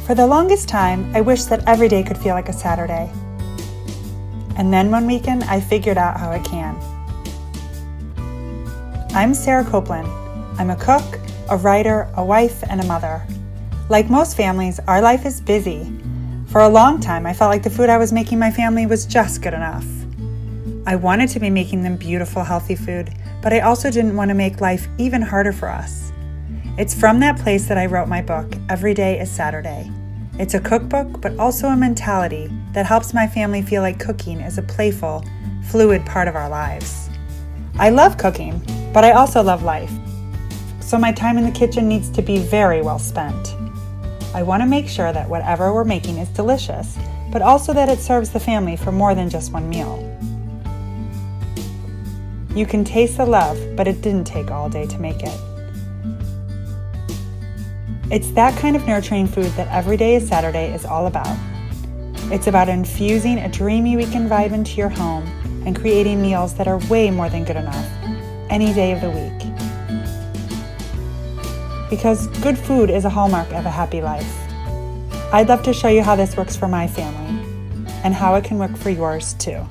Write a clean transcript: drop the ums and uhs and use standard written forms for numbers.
For the longest time, I wished that every day could feel like a Saturday. And then one weekend, I figured out how it can. I'm Sarah Copeland. I'm a cook, a writer, a wife, and a mother. Like most families, our life is busy. For a long time, I felt like the food I was making my family was just good enough. I wanted to be making them beautiful, healthy food, but I also didn't want to make life even harder for us. It's from that place that I wrote my book, Every Day is Saturday. It's a cookbook, but also a mentality that helps my family feel like cooking is a playful, fluid part of our lives. I love cooking, but I also love life. So my time in the kitchen needs to be very well spent. I want to make sure that whatever we're making is delicious, but also that it serves the family for more than just one meal. You can taste the love, but it didn't take all day to make it. It's that kind of nurturing food that Every Day is Saturday is all about. It's about infusing a dreamy weekend vibe into your home and creating meals that are way more than good enough, any day of the week. Because good food is a hallmark of a happy life. I'd love to show you how this works for my family, and how it can work for yours too.